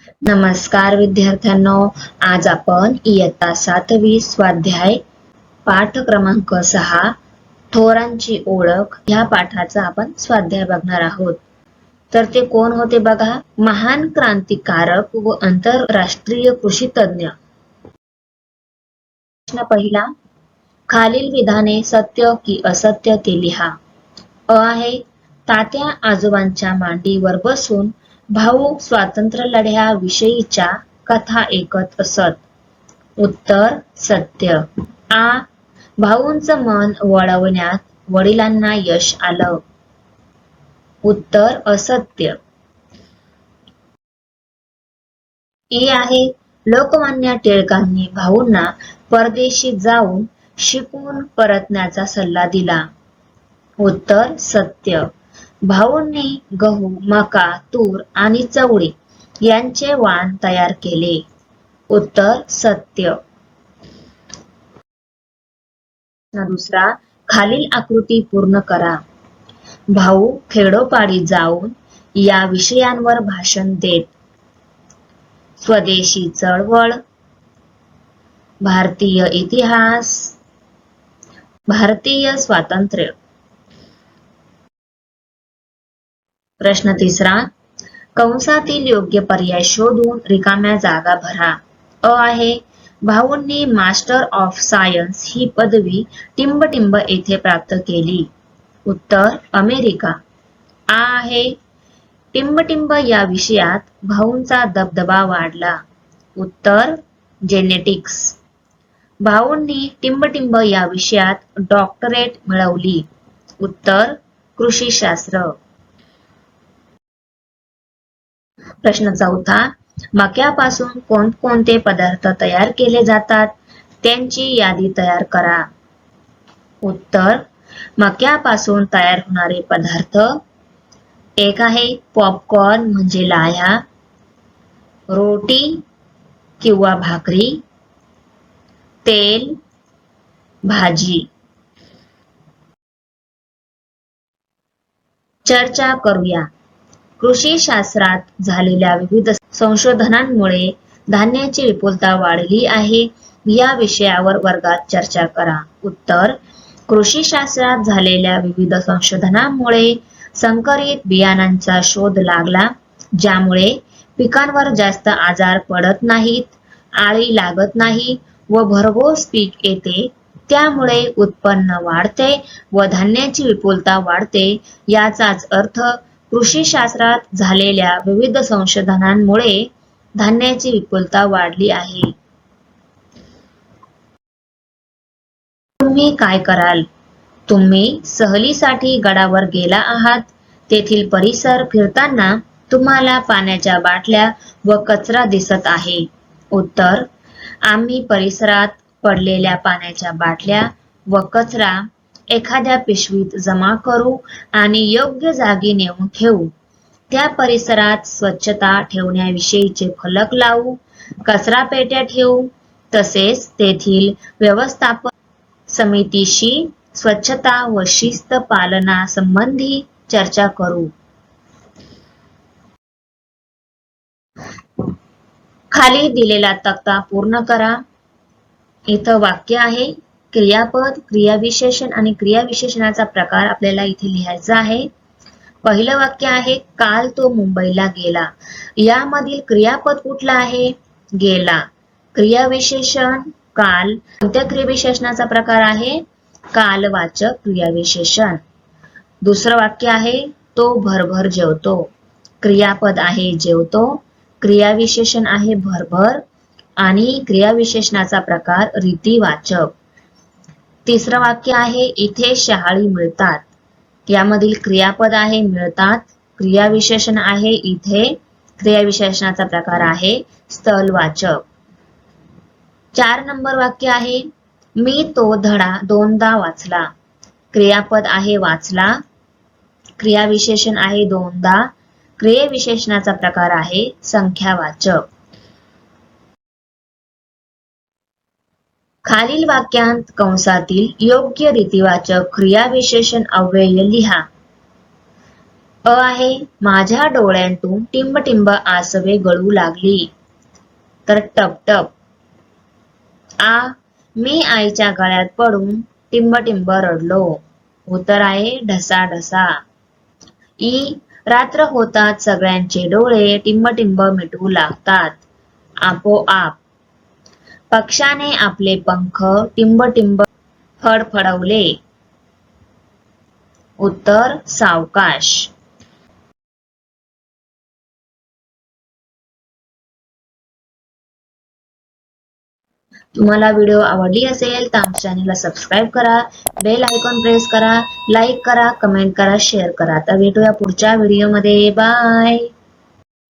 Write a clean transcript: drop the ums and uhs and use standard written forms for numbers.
नमस्कार विद्यार्थ्यांनो, आज आपण इयत्ता 7वी स्वाध्याय पाठ क्रमांक 6 थोरांची ओळख ह्या पाठाचा आपण स्वाध्याय बघणार आहोत. तर ते कोण होते बघा, महान क्रांतिकारक व आंतरराष्ट्रीय कृषी तज्ञ. प्रश्न पहिला, खालील विधाने सत्य की असत्य ते लिहा. अ आहे, तात्या आजोबांच्या मांडीवर बसून भाऊ स्वातंत्र्य लढ्याविषयीच्या कथा ऐकत असत. उत्तर सत्य. आ, भाऊंचं मन वळवण्यात वडिलांना यश आलं. उत्तर असत्य. ई आहे, लोकमान्य टिळकांनी भाऊंना परदेशी जाऊन शिकून परतण्याचा सल्ला दिला. उत्तर सत्य. भाऊंनी गहू, मका, तूर आणि चवळी यांचे वाण तयार केले. उत्तर सत्य. दुसरा, खालील आकृती पूर्ण करा. भाऊ खेडोपाडी जाऊन या विषयांवर भाषण देत. स्वदेशी चळवळ, भारतीय इतिहास, भारतीय स्वातंत्र्य. प्रश्न तिसरा, कंसातील योग्य पर्याय शोधून रिकाम्या जागा भरा. अ आहे, भाऊंनी मास्टर ऑफ सायन्स ही पदवी टिंबटिंब येथे प्राप्त केली. उत्तर अमेरिका. आ आहे, टिंबटिंब या विषयात भाऊंचा दबदबा वाढला. उत्तर जेनेटिक्स. भाऊंनी टिंबटिंब या विषयात डॉक्टरेट मिळवली. उत्तर कृषीशास्त्र. प्रश्न चौथा, मक्यापासून कोणकोणते पदार्थ तयार केले जातात त्यांची यादी तयार करा. उत्तर मक्यापासून तयार होणारे पदार्थ. एक आहे पॉपकॉर्न म्हणजे लाह्या, रोटी किंवा भाकरी, तेल, भाजी. चर्चा करूया. कृषी शास्त्रात झालेल्या विविध संशोधनांमुळे धान्याची विपुलता वाढली आहे. या विषयावर वर्गात चर्चा करा. उत्तर कृषी शास्त्रात झालेल्या विविध संशोधनांमुळे संकरित बियाणांचा शोध लागला, ज्यामुळे पिकांवर जास्त आजार पडत नाहीत, आळी लागत नाही व भरघोस पीक येते. त्यामुळे उत्पन्न वाढते व धान्याची विपुलता वाढते. याचाच अर्थ कृषी शास्त्रात झालेल्या विविध संशोधनांमुळे धान्याची विपुलता वाढली आहे. तुम्ही काय कराल? तुम्ही सहलीसाठी गडावर गेला आहात. तेथील परिसर फिरताना तुम्हाला पाण्याच्या बाटल्या व कचरा दिसत आहे. उत्तर आम्ही परिसरात पडलेल्या पाण्याच्या बाटल्या व कचरा एखाद्या पिशवीत जमा करू आणि योग्य जागी नेऊन ठेवू. त्या परिसरात स्वच्छता ठेवण्याविषयीचे फलक लावू, कचरा पेट्या ठेवू, तसेच तेथील व्यवस्थापन समितीशी स्वच्छता व शिस्त पालनासंबंधी चर्चा करू. खाली दिलेला तक्ता पूर्ण करा. इथं वाक्य आहे, क्रियापद, क्रियाविशेषण आणि क्रियाविशेषणाचा प्रकार आपल्याला इथे लिहायचा आहे. पहिलं वाक्य आहे, काल तो मुंबईला गेला. यामधील क्रियापद कुठला आहे? गेला. क्रियाविशेषण काल. कोणत्या क्रियाविशेषणाचा प्रकार आहे? कालवाचक क्रियाविशेषण. दुसरं वाक्य आहे, तो भरभर जेवतो. क्रियापद आहे जेवतो, क्रियाविशेषण आहे भरभर आणि क्रियाविशेषणाचा प्रकार रीतिवाचक. तिसरं वाक्य आहे, इथे शहाळी मिळतात. यामधील क्रियापद आहे मिळतात, क्रियाविशेषण आहे इथे, क्रियाविशेषणाचा प्रकार आहे स्थलवाचक. 4 नंबर वाक्य आहे, मी तो धडा 2दा वाचला. क्रियापद आहे वाचला, क्रियाविशेषण आहे 2दा, क्रियाविशेषणाचा प्रकार आहे संख्यावाचक. खालील वाक्यांत कंसातील योग्य रीतिवाचक क्रियाविशेषण अव्यय लिहा. अ आहे माझ्या डोळ्यांतून टिंबटिंब आसवे गळू लागली. तर टपटप. आ मी आईच्या गळ्यात पडून टिंबटिंब रडलो. उत्तर आहे ढसाढसा. ई रात्र होतात सगळ्यांचे डोळे टिंबटिंब मिटू लागतात. आपोआप. पक्षाने आपले पंख टिंबटिंब फडफडवले. उत्तर सावकाश. तुम्हाला व्हिडिओ आवडली असेल तर आमच्या चॅनलला सबस्क्राईब करा, बेल आयकॉन प्रेस करा, लाईक करा, कमेंट करा, शेअर करा. तर भेटूया पुढच्या व्हिडिओमध्ये. बाय.